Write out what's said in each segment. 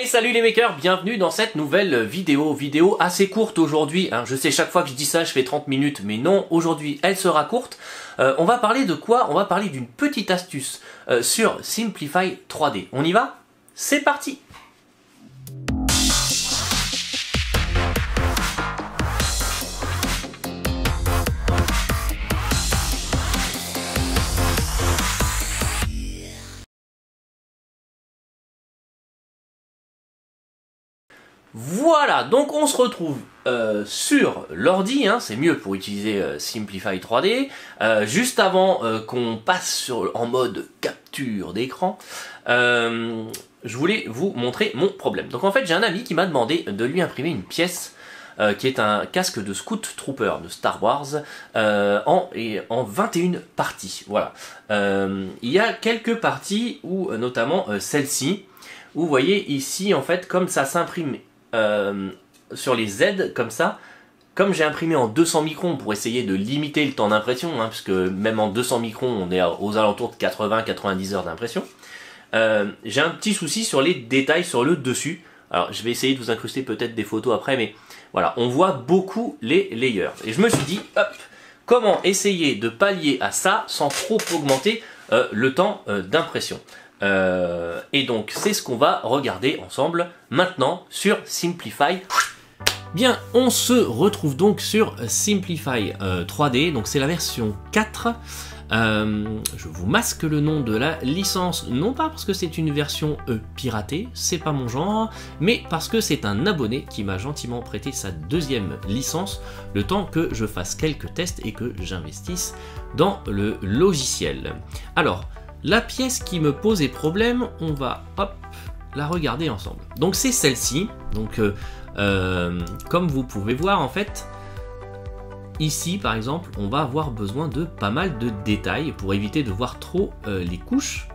salut les makers, bienvenue dans cette nouvelle vidéo assez courte aujourd'hui, hein. Je sais, chaque fois que je dis ça je fais 30 minutes, mais non, aujourd'hui elle sera courte. On va parler de quoi? On va parler d'une petite astuce sur Simplify 3D. On y va? C'est parti! Voilà, donc on se retrouve sur l'ordi, hein, c'est mieux pour utiliser Simplify 3D. Juste avant qu'on passe en mode capture d'écran, je voulais vous montrer mon problème. Donc en fait j'ai un ami qui m'a demandé de lui imprimer une pièce qui est un casque de Scout Trooper de Star Wars en 21 parties. Voilà. Il y a quelques parties, où notamment celle-ci, où vous voyez ici en fait comme ça s'imprime sur les Z comme ça, comme j'ai imprimé en 200 microns pour essayer de limiter le temps d'impression, hein, puisque même en 200 microns on est aux alentours de 80-90 heures d'impression. J'ai un petit souci sur les détails sur le dessus. Alors je vais essayer de vous incruster peut-être des photos après, mais voilà, on voit beaucoup les layers. Et je me suis dit, hop, comment essayer de pallier à ça sans trop augmenter le temps d'impression. Et donc c'est ce qu'on va regarder ensemble maintenant sur Simplify. Bien, on se retrouve donc sur Simplify 3D, donc c'est la version 4. Je vous masque le nom de la licence, non pas parce que c'est une version piratée, c'est pas mon genre, mais parce que c'est un abonné qui m'a gentiment prêté sa deuxième licence, le temps que je fasse quelques tests et que j'investisse dans le logiciel. Alors, la pièce qui me posait problème, on va hop, la regarder ensemble. Donc c'est celle-ci, donc comme vous pouvez voir en fait, ici par exemple, on va avoir besoin de pas mal de détails pour éviter de voir trop les couches.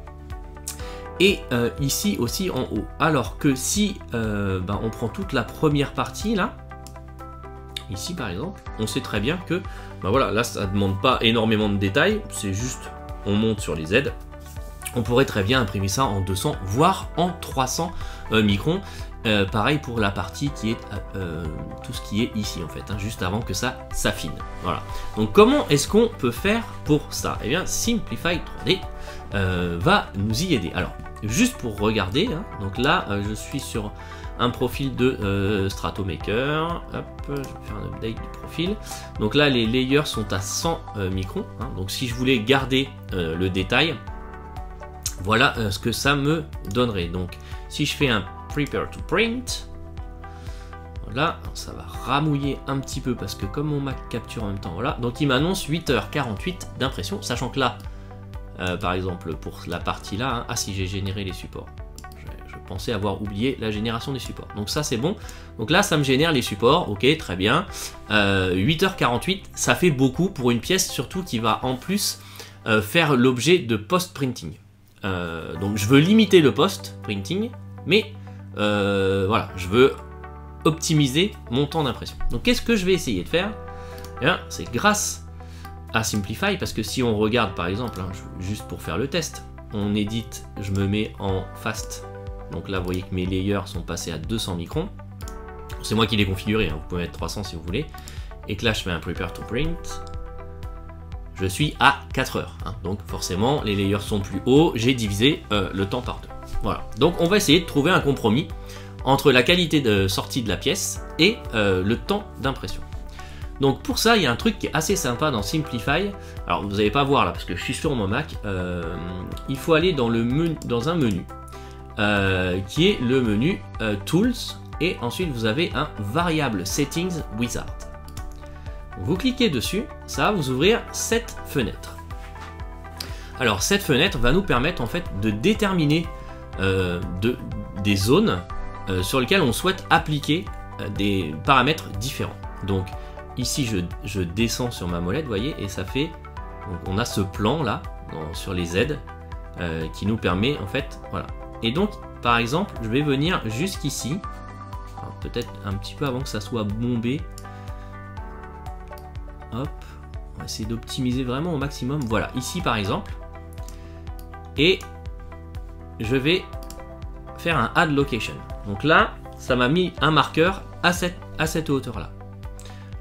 Et ici aussi en haut. Alors que si on prend toute la première partie là, ici par exemple, on sait très bien que voilà, là ça ne demande pas énormément de détails, c'est juste on monte sur les Z. On pourrait très bien imprimer ça en 200 voire en 300 microns. Pareil pour la partie qui est tout ce qui est ici en fait, hein, juste avant que ça s'affine. Voilà. Donc comment est-ce qu'on peut faire pour ça? Eh bien Simplify 3D va nous y aider. Alors juste pour regarder, hein, donc là je suis sur un profil de Stratomaker. Hop, je vais faire un update du profil. Donc là les layers sont à 100 microns. Hein, donc si je voulais garder le détail, voilà ce que ça me donnerait. Donc si je fais un Prepare to Print, voilà, ça va ramouiller un petit peu parce que comme mon Mac capture en même temps, voilà, donc il m'annonce 8h48 d'impression, sachant que là, par exemple pour la partie là, hein, ah si j'ai généré les supports, je pensais avoir oublié la génération des supports, donc ça c'est bon, donc là ça me génère les supports, ok, très bien, 8h48, ça fait beaucoup pour une pièce surtout qui va en plus faire l'objet de post-printing. Donc je veux limiter le post-printing, mais voilà, je veux optimiser mon temps d'impression. Donc qu'est-ce que je vais essayer de faire? Eh bien, c'est grâce à Simplify, parce que si on regarde par exemple, hein, juste pour faire le test, on édite, je me mets en fast, donc là vous voyez que mes layers sont passés à 200 microns, c'est moi qui l'ai configuré, hein, vous pouvez mettre 300 si vous voulez, et que là je fais un Prepare to Print, je suis à 4 heures, hein, donc forcément les layers sont plus hauts, j'ai divisé le temps par deux. Voilà, donc on va essayer de trouver un compromis entre la qualité de sortie de la pièce et le temps d'impression. Donc pour ça, il y a un truc qui est assez sympa dans Simplify. Alors vous n'allez pas voir là parce que je suis sur mon Mac. Il faut aller dans un menu qui est le menu Tools, et ensuite vous avez un Variable Settings Wizard. Vous cliquez dessus, ça va vous ouvrir cette fenêtre. Alors cette fenêtre va nous permettre en fait de déterminer des zones sur lesquelles on souhaite appliquer des paramètres différents. Donc ici je descends sur ma molette, vous voyez, et ça fait, donc on a ce plan là sur les Z qui nous permet en fait, voilà. Et donc par exemple je vais venir jusqu'ici, peut-être un petit peu avant que ça soit bombé. Hop, on va essayer d'optimiser vraiment au maximum. Voilà, ici par exemple, et je vais faire un add location. Donc là, ça m'a mis un marqueur à cette hauteur-là.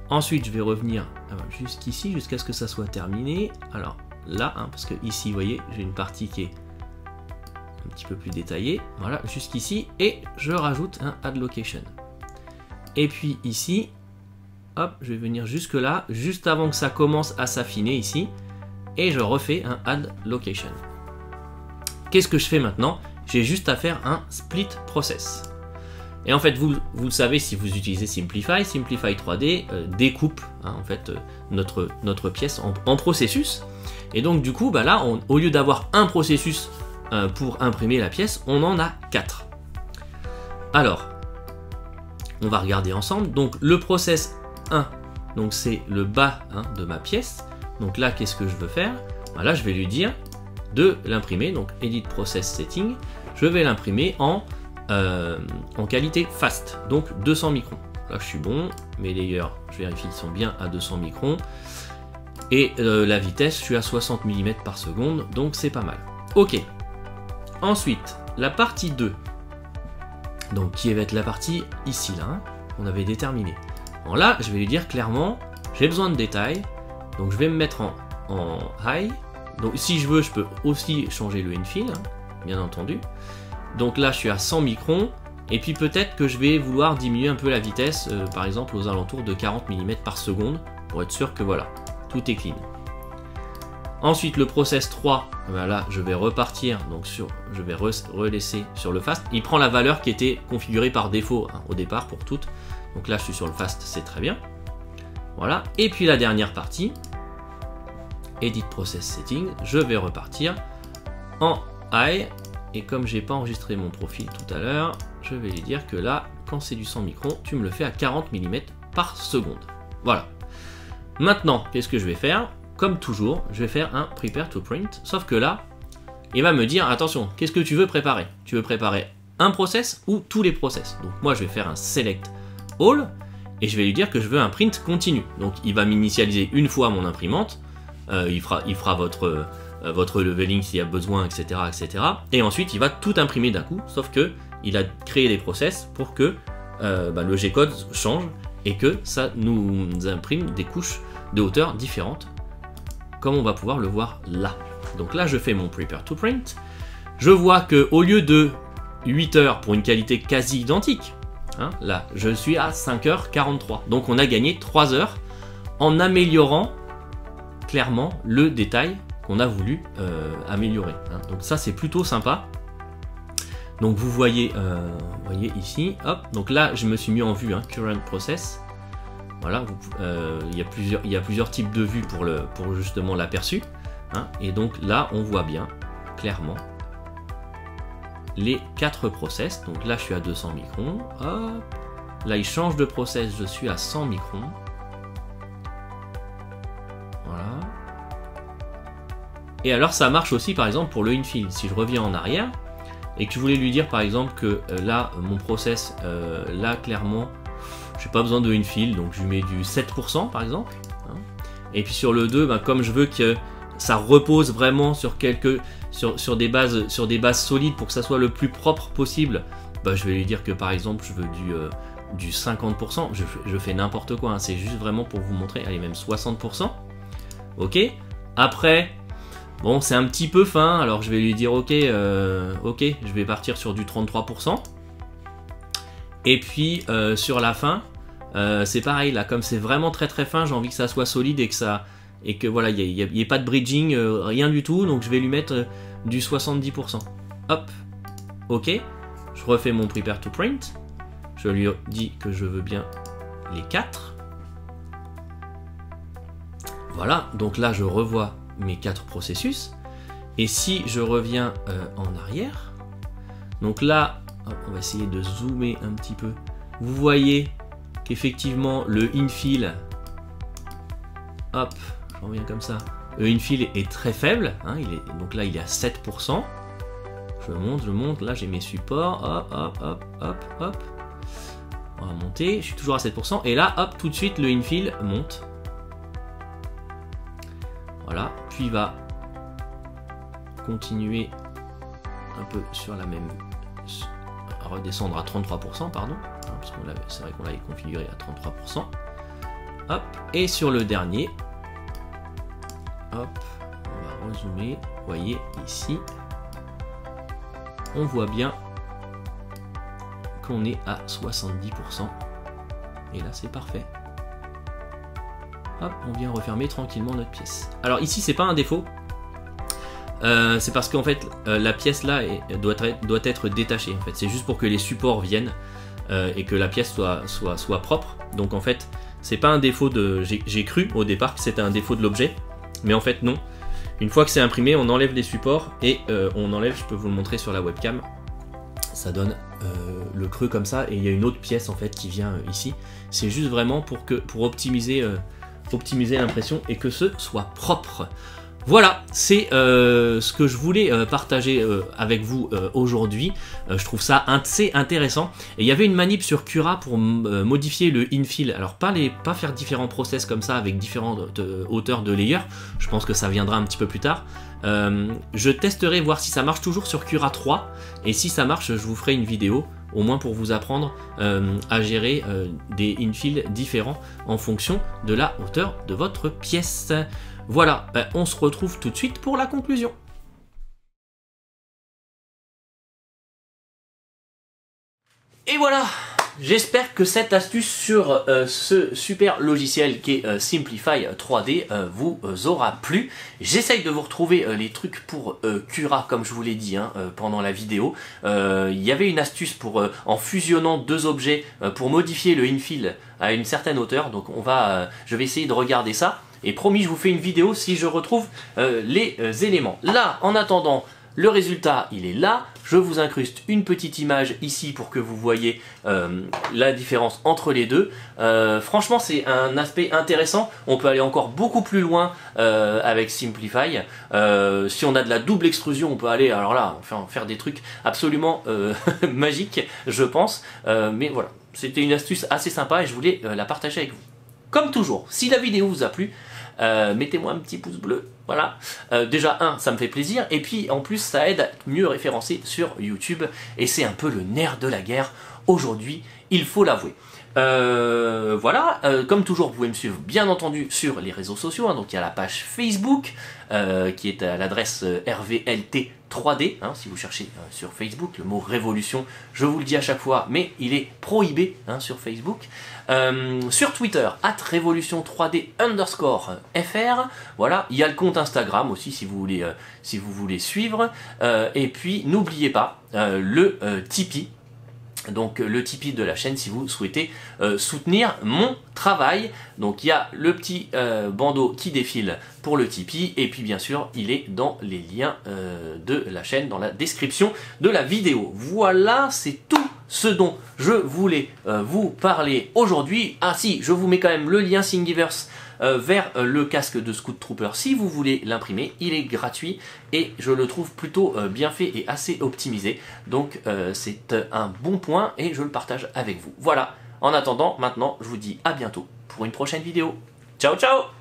Ensuite, je vais revenir jusqu'ici, jusqu'à ce que ça soit terminé. Alors là, parce que ici, vous voyez, j'ai une partie qui est un petit peu plus détaillée. Voilà, jusqu'ici, et je rajoute un add location. Et puis ici, hop, je vais venir jusque là, juste avant que ça commence à s'affiner ici, et je refais un add location. Qu'est-ce que je fais maintenant? J'ai juste à faire un split process. Et en fait, vous le savez si vous utilisez Simplify, Simplify 3D découpe en fait notre pièce en processus. Et donc du coup, bah là, au lieu d'avoir un processus pour imprimer la pièce, on en a 4. Alors, on va regarder ensemble. Donc le process 1, donc c'est le bas de ma pièce. Donc là, qu'est-ce que je veux faire? Là, je vais lui dire de l'imprimer. Donc Edit Process Setting, je vais l'imprimer en qualité fast, donc 200 microns. Là, je suis bon. Mes layers, je vérifie qu'ils sont bien à 200 microns. Et la vitesse, je suis à 60 mm par seconde, donc c'est pas mal. Ok. Ensuite, la partie 2. Donc qui va être la partie ici là, qu'on avait déterminée. Alors là, je vais lui dire clairement, j'ai besoin de détails, donc je vais me mettre en high. Donc si je veux, je peux aussi changer le infill, bien entendu. Donc là, je suis à 100 microns, et puis peut-être que je vais vouloir diminuer un peu la vitesse, par exemple aux alentours de 40 mm par seconde, pour être sûr que voilà, tout est clean. Ensuite, le process 3, ben là, je vais repartir, donc je vais relaisser sur le fast. Il prend la valeur qui était configurée par défaut au départ pour toutes. Donc là, je suis sur le fast, c'est très bien. Voilà. Et puis la dernière partie, Edit Process Setting, je vais repartir en high. Et comme j'ai pas enregistré mon profil tout à l'heure, je vais lui dire que là, quand c'est du 100 microns, tu me le fais à 40 mm par seconde. Voilà. Maintenant, qu'est-ce que je vais faire? Comme toujours, je vais faire un Prepare to Print, sauf que là, il va me dire, attention, qu'est-ce que tu veux préparer? Tu veux préparer un process ou tous les process? Donc moi, je vais faire un Select All, et je vais lui dire que je veux un print continu. Donc il va m'initialiser une fois mon imprimante, il fera votre leveling s'il y a besoin, etc., etc. Et ensuite, il va tout imprimer d'un coup, sauf que il a créé des process pour que le G-code change et que ça nous imprime des couches de hauteur différentes, comme on va pouvoir le voir là. Donc là, je fais mon Prepare to Print. Je vois que au lieu de 8 heures pour une qualité quasi identique, là, je suis à 5h43. Donc on a gagné 3 heures en améliorant clairement le détail qu'on a voulu améliorer. Donc ça, c'est plutôt sympa. Donc vous voyez ici, hop. Donc là, je me suis mis en vue Current Process. Voilà, il y a plusieurs types de vues pour justement l'aperçu. Et donc là, on voit bien, clairement, les 4 process. Donc là, je suis à 200 microns. Hop. Là, il change de process, je suis à 100 microns. Voilà. Et alors, ça marche aussi, par exemple, pour le infill. Si je reviens en arrière, et que je voulais lui dire, par exemple, que là, mon process, là, clairement, j'ai pas besoin de infill, donc je lui mets du 7% par exemple. Et puis sur le 2, comme je veux que ça repose vraiment sur sur des bases solides pour que ça soit le plus propre possible, je vais lui dire que par exemple je veux du 50%. Je fais n'importe quoi, c'est juste vraiment pour vous montrer. Allez, même 60%. Ok. Après, bon, c'est un petit peu fin, alors je vais lui dire ok, je vais partir sur du 33%. Et puis sur la fin, c'est pareil là, comme c'est vraiment très très fin, j'ai envie que ça soit solide et que voilà, il n'y ait pas de bridging, rien du tout, donc je vais lui mettre du 70%. Hop, ok, je refais mon Prepare to Print, je lui dis que je veux bien les 4. Voilà, donc là je revois mes 4 processus, et si je reviens en arrière, donc là, on va essayer de zoomer un petit peu. Vous voyez qu'effectivement le infill, hop, je reviens comme ça. Le infill est très faible, donc là il est à 7%. Je monte, là j'ai mes supports, hop. On va monter, je suis toujours à 7%, et là, hop, tout de suite le infill monte. Voilà, puis il va continuer un peu sur la même redescendre à 33%, pardon, hein, parce que c'est vrai qu'on l'avait configuré à 33%. Hop, et sur le dernier, hop, on va rezoomer, vous voyez ici, on voit bien qu'on est à 70%, et là c'est parfait. Hop, on vient refermer tranquillement notre pièce. Alors ici c'est pas un défaut, c'est parce qu'en fait la pièce là doit être détachée. En fait, c'est juste pour que les supports viennent et que la pièce soit propre. Donc en fait, c'est pas un défaut de. J'ai cru au départ que c'était un défaut de l'objet, mais en fait non. Une fois que c'est imprimé, on enlève les supports et on enlève. Je peux vous le montrer sur la webcam. Ça donne le creux comme ça et il y a une autre pièce en fait qui vient ici. C'est juste vraiment pour optimiser l'impression et que ce soit propre. Voilà, c'est ce que je voulais partager avec vous aujourd'hui. Je trouve ça assez intéressant. Et il y avait une manip sur Cura pour modifier le infill. Alors pas faire différents process comme ça avec différentes hauteurs de layer. Je pense que ça viendra un petit peu plus tard. Je testerai voir si ça marche toujours sur Cura 3. Et si ça marche, je vous ferai une vidéo, au moins pour vous apprendre à gérer des infills différents en fonction de la hauteur de votre pièce. Voilà, on se retrouve tout de suite pour la conclusion. Et voilà, j'espère que cette astuce sur ce super logiciel qui est Simplify 3D vous aura plu. J'essaye de vous retrouver les trucs pour Cura, comme je vous l'ai dit pendant la vidéo. Il y avait une astuce pour en fusionnant deux objets pour modifier le infill à une certaine hauteur. Donc je vais essayer de regarder ça. Et promis, je vous fais une vidéo si je retrouve les éléments. Là, en attendant, le résultat, il est là. Je vous incruste une petite image ici pour que vous voyez la différence entre les deux. Franchement, c'est un aspect intéressant. On peut aller encore beaucoup plus loin avec Simplify. Si on a de la double extrusion, on peut aller, alors là, faire des trucs absolument magiques, je pense. Mais voilà, c'était une astuce assez sympa et je voulais la partager avec vous. Comme toujours, si la vidéo vous a plu, mettez-moi un petit pouce bleu, voilà. Déjà, ça me fait plaisir, et puis en plus, ça aide à mieux référencer sur YouTube, et c'est un peu le nerf de la guerre aujourd'hui, il faut l'avouer. Voilà, comme toujours, vous pouvez me suivre bien entendu sur les réseaux sociaux, donc il y a la page Facebook, qui est à l'adresse RVLT3D, si vous cherchez sur Facebook, le mot révolution, je vous le dis à chaque fois, mais il est prohibé sur Facebook. Sur Twitter, @révolution3D_fr, voilà, il y a le compte Instagram aussi si vous voulez suivre, et puis n'oubliez pas le Tipeee. Donc le Tipeee de la chaîne si vous souhaitez soutenir mon travail. Donc il y a le petit bandeau qui défile pour le Tipeee et puis bien sûr il est dans les liens de la chaîne dans la description de la vidéo. Voilà, c'est tout ce dont je voulais vous parler aujourd'hui. Ah si, je vous mets quand même le lien Thingiverse vers le casque de Scout Trooper si vous voulez l'imprimer. Il est gratuit et je le trouve plutôt bien fait et assez optimisé. Donc c'est un bon point et je le partage avec vous. Voilà, en attendant, maintenant je vous dis à bientôt pour une prochaine vidéo. Ciao ciao!